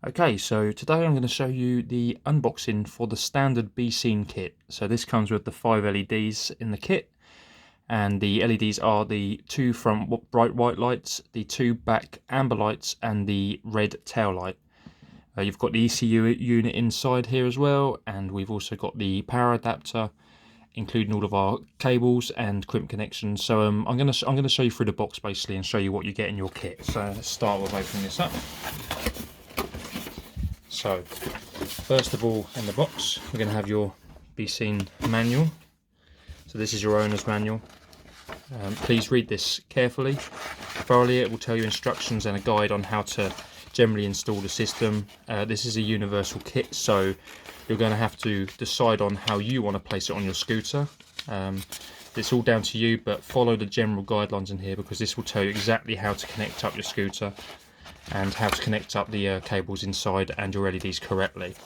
Okay, so today I'm going to show you the unboxing for the standard bSeen kit. So this comes with the 5 LEDs in the kit, and the LEDs are the 2 front bright white lights, the 2 back amber lights, and the red tail light. You've got the ECU unit inside here as well, and we've also got the power adapter, including all of our cables and crimp connections. So I'm going to show you through the box basically and show you what you get in your kit. So let's start with opening this up. So, first of all, in the box, we're going to have your bSeen manual. So this is your owner's manual. Please read this carefully, thoroughly. It will tell you instructions and a guide on how to generally install the system. This is a universal kit, so you're going to have to decide on how you want to place it on your scooter. It's all down to you, but follow the general guidelines in here because this will tell you exactly how to connect up your scooter and how to connect up the cables inside and your LEDs correctly.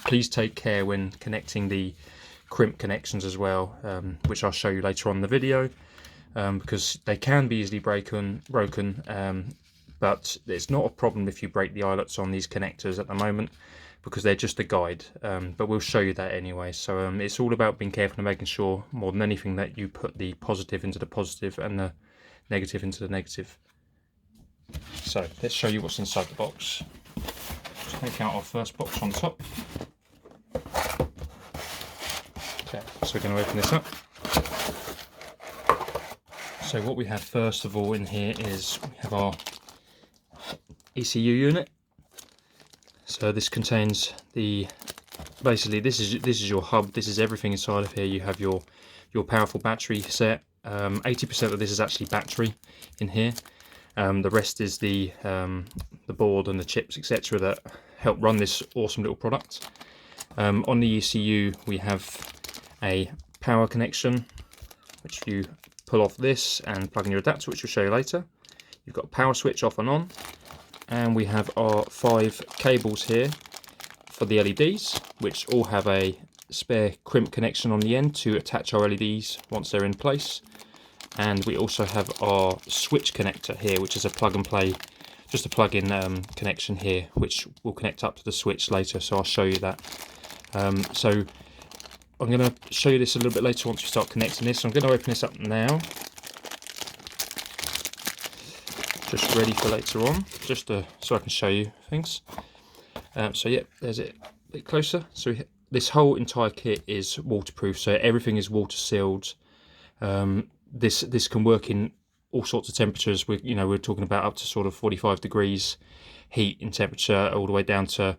Please take care when connecting the crimp connections as well, which I'll show you later on in the video, because they can be easily broken, but it's not a problem if you break the eyelets on these connectors at the moment, because they're just a guide, but we'll show you that anyway. So it's all about being careful and making sure, more than anything, that you put the positive into the positive and the negative into the negative. So let's show you what's inside the box. Let's take out our first box on top. Okay, so we're going to open this up. So what we have first of all in here is we have our ECU unit. So this contains basically this is your hub. This is everything inside of here. You have your powerful battery set. 80% of this is actually battery in here. The rest is the board and the chips, etc., that help run this awesome little product. On the ECU, we have a power connection, which you pull off this and plug in your adapter, which we'll show you later. You've got a power switch off and on, and we have our 5 cables here for the LEDs, which all have a spare crimp connection on the end to attach our LEDs once they're in place. And we also have our switch connector here, which is a plug and play, just a plug-in connection here, which will connect up to the switch later, so I'll show you that. So I'm going to show you this a little bit later once we start connecting this. So I'm going to open this up now, just ready for later on, just so I can show you things. So yeah, there's it a bit closer. So this whole entire kit is waterproof, so everything is water sealed. This can work in all sorts of temperatures. We're talking about up to sort of 45 degrees heat in temperature, all the way down to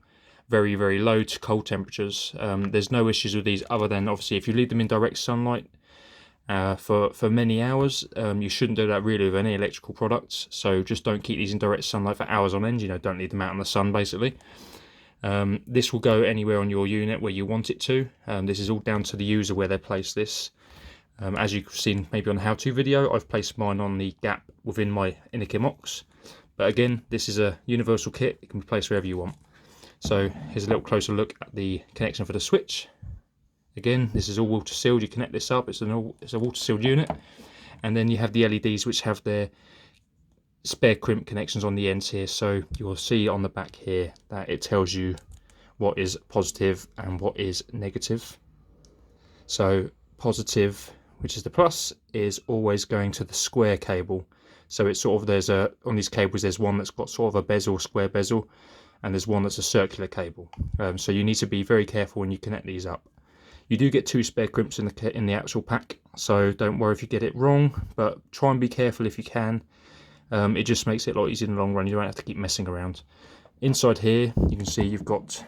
very, very low to cold temperatures. There's no issues with these other than obviously if you leave them in direct sunlight for many hours. You shouldn't do that really with any electrical products. So just don't keep these in direct sunlight for hours on end. Don't leave them out in the sun basically. This will go anywhere on your unit where you want it to. This is all down to the user where they place this. As you've seen maybe on the how-to video, I've placed mine on the gap within my inner box. But again, this is a universal kit. It can be placed wherever you want. So here's a little closer look at the connection for the switch. Again, this is all water sealed. You connect this up. It's a water sealed unit. And then you have the LEDs, which have their spare crimp connections on the ends here. So you'll see on the back here that it tells you what is positive and what is negative. So positive, which is the plus, is always going to the square cable. So it's sort of, on these cables there's one that's got sort of a bezel, square bezel, and there's one that's a circular cable. So you need to be very careful when you connect these up. You do get 2 spare crimps in the actual pack, so don't worry if you get it wrong, but try and be careful if you can. It just makes it a lot easier in the long run. You don't have to keep messing around. Inside here you can see you've got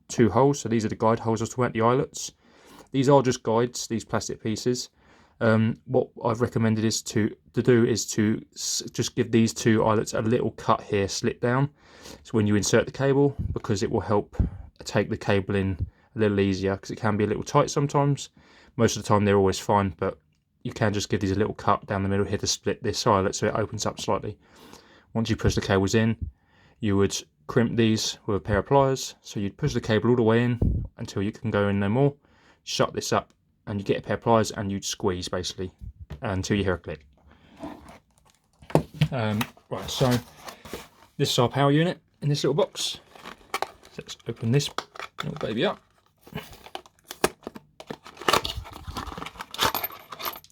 2 holes. So these are the guide holes I was talking about, the eyelets. These are just guides, these plastic pieces. What I've recommended is to just give these 2 eyelets a little cut here, slit down, so when you insert the cable, because it will help take the cable in a little easier, because it can be a little tight sometimes. Most of the time they're always fine, but you can just give these a little cut down the middle here to split this eyelet so it opens up slightly. Once you push the cables in, you would crimp these with a pair of pliers, so you'd push the cable all the way in until you can go in no more, shut this up, and you get a pair of pliers and you'd squeeze basically until you hear a click. Right, so this is our power unit in this little box. let's open this little baby up.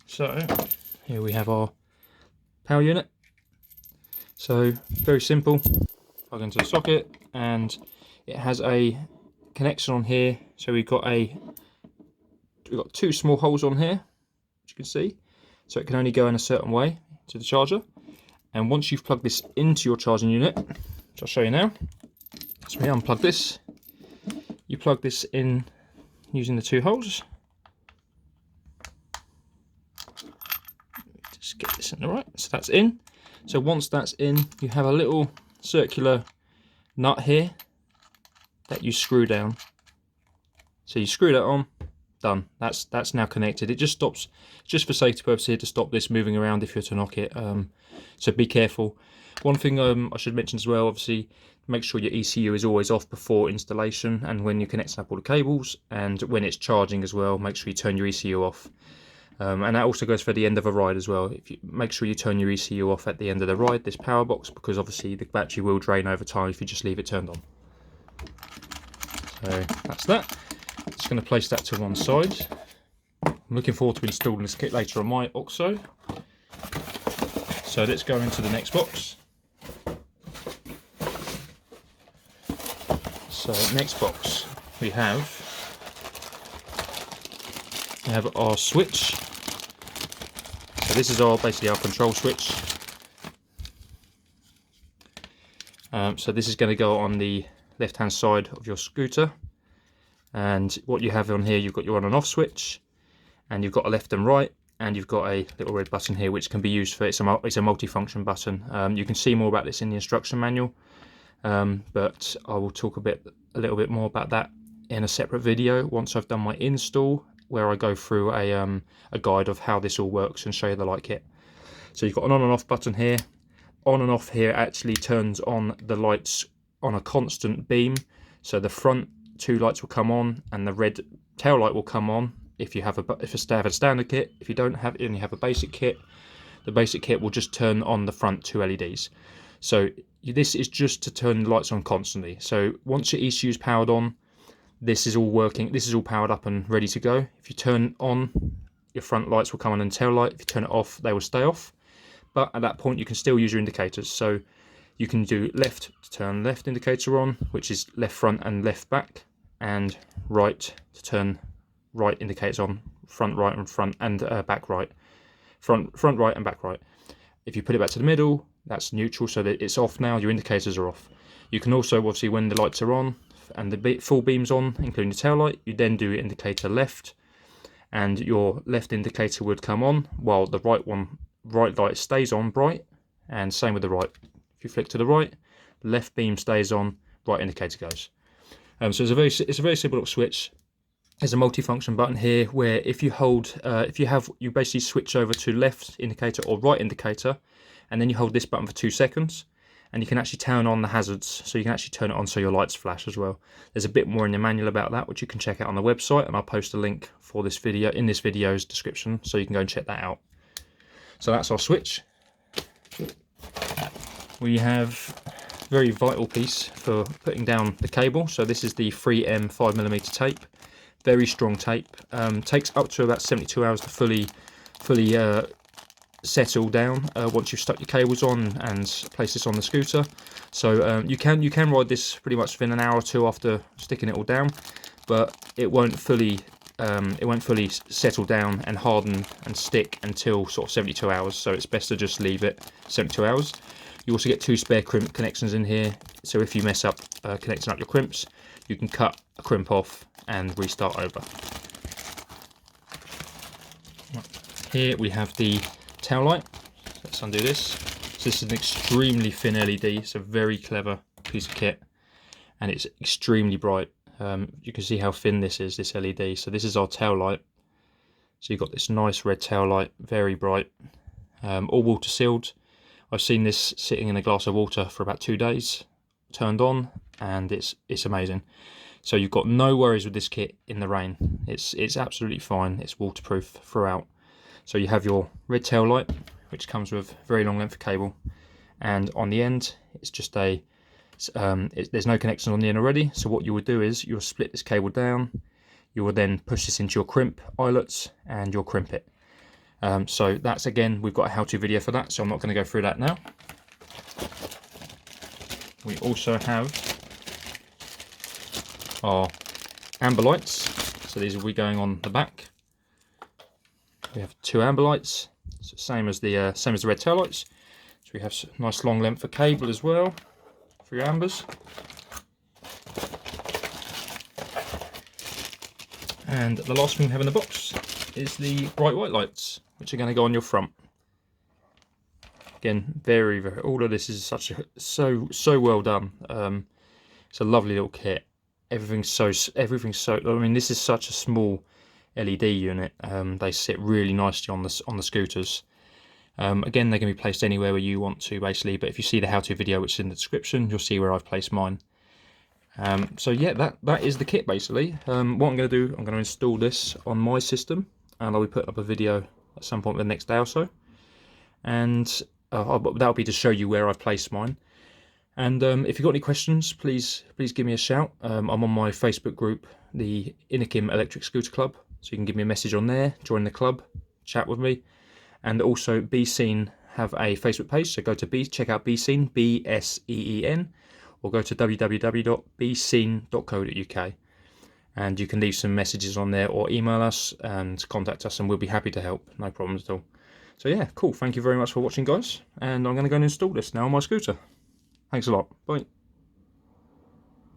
So here we have our power unit. So very simple, plug into the socket, and it has a connection on here. So we've got two small holes on here, as you can see, so it can only go in a certain way to the charger. And once you've plugged this into your charging unit, which I'll show you now, so we unplug this, you plug this in using the two holes. Just get this in the right, so that's in. So once that's in, you have a little circular nut here that you screw down. So you screw that on, done. That's now connected. It just stops, just for safety purposes here, to stop this moving around if you're to knock it. So be careful. One thing I should mention as well, obviously, make sure your ECU is always off before installation and when you're connecting up all the cables, and when it's charging as well, make sure you turn your ECU off. And that also goes for the end of a ride as well. If you make sure you turn your ECU off at the end of the ride, this power box, because obviously the battery will drain over time if you just leave it turned on. So that's that. Just going to place that to one side. I'm looking forward to installing this kit later on my OXO. So let's go into the next box. So next box we have our switch. So this is basically our control switch. So this is going to go on the left hand side of your scooter, and what you have on here, you've got your on and off switch, and you've got a left and right, and you've got a little red button here which can be used for, it's a multi-function button. You can see more about this in the instruction manual, but I will talk a little bit more about that in a separate video once I've done my install, where I go through a guide of how this all works and show you the light kit. So you've got an on and off button here. On and off here actually turns on the lights on a constant beam. So the front two lights will come on and the red tail light will come on if you have a standard kit. If you don't have it and you have a basic kit, the basic kit will just turn on the front two LEDs. So this is just to turn the lights on constantly. So once your ECU is powered on, this is all working, this is all powered up and ready to go. If you turn on, your front lights will come on and tail light. If you turn it off, they will stay off. But at that point you can still use your indicators. So you can do left to turn left indicator on, which is left front and left back, and right to turn right indicators on, front right and back right, front right and back right. If you put it back to the middle, that's neutral, so that it's off now, your indicators are off. You can also, obviously, when the lights are on and the full beam's on, including the tail light, you then do indicator left, and your left indicator would come on while the right light stays on bright, and same with the right. If you flick to the right, left beam stays on, right indicator goes. So it's a very simple little switch. There's a multi-function button here where if you hold, you basically switch over to left indicator or right indicator, and then you hold this button for 2 seconds, and you can actually turn on the hazards. So you can actually turn it on so your lights flash as well. There's a bit more in the manual about that, which you can check out on the website, and I'll post a link for this video in this video's description, so you can go and check that out. So that's our switch. We have a very vital piece for putting down the cable. So this is the 3M 5mm tape. Very strong tape. Takes up to about 72 hours to fully settle down once you've stuck your cables on and place this on the scooter. So you can ride this pretty much within an hour or two after sticking it all down, but it won't fully settle down and harden and stick until sort of 72 hours. So it's best to just leave it 72 hours. You also get 2 spare crimp connections in here, so if you mess up connecting up your crimps, you can cut a crimp off and restart over. Here we have the tail light. Let's undo this. So this is an extremely thin LED. It's a very clever piece of kit, and it's extremely bright. You can see how thin this is, this LED. So this is our tail light. So you've got this nice red tail light, very bright, all water sealed. I've seen this sitting in a glass of water for about 2 days, turned on, and it's amazing. So you've got no worries with this kit in the rain. It's absolutely fine. It's waterproof throughout. So you have your red tail light, which comes with very long length of cable, and on the end it's just a There's no connections on the end already, so what you will do is you'll split this cable down, you will then push this into your crimp eyelets and you'll crimp it. So that's, again, we've got a how-to video for that, so I'm not going to go through that now. We also have our amber lights, so these will be going on the back. We have 2 amber lights, so same as the red tail lights. So we have a nice long length of cable as well for your ambers. And the last thing we have in the box is the bright white lights, which are going to go on your front. Again, very, all of this is so well done. It's a lovely little kit. Everything's so. I mean, this is such a small LED unit. They sit really nicely on the scooters. Again, they can be placed anywhere where you want to, basically. But if you see the how-to video, which is in the description, you'll see where I've placed mine. So yeah, that is the kit basically. What I'm going to do, I'm going to install this on my system, and I'll be putting up a video at some point the next day or so. And that'll be to show you where I've placed mine. And if you've got any questions, please give me a shout. I'm on my Facebook group, the Inikim Electric Scooter Club, so you can give me a message on there, join the club, chat with me. And also bSeen have a Facebook page, so go to check out bSeen, BSEEN, or go to www.bseen.co.uk, and you can leave some messages on there or email us and contact us, and we'll be happy to help, no problems at all. So yeah, cool, thank you very much for watching, guys, and I'm going to go and install this now on my scooter. Thanks a lot, bye.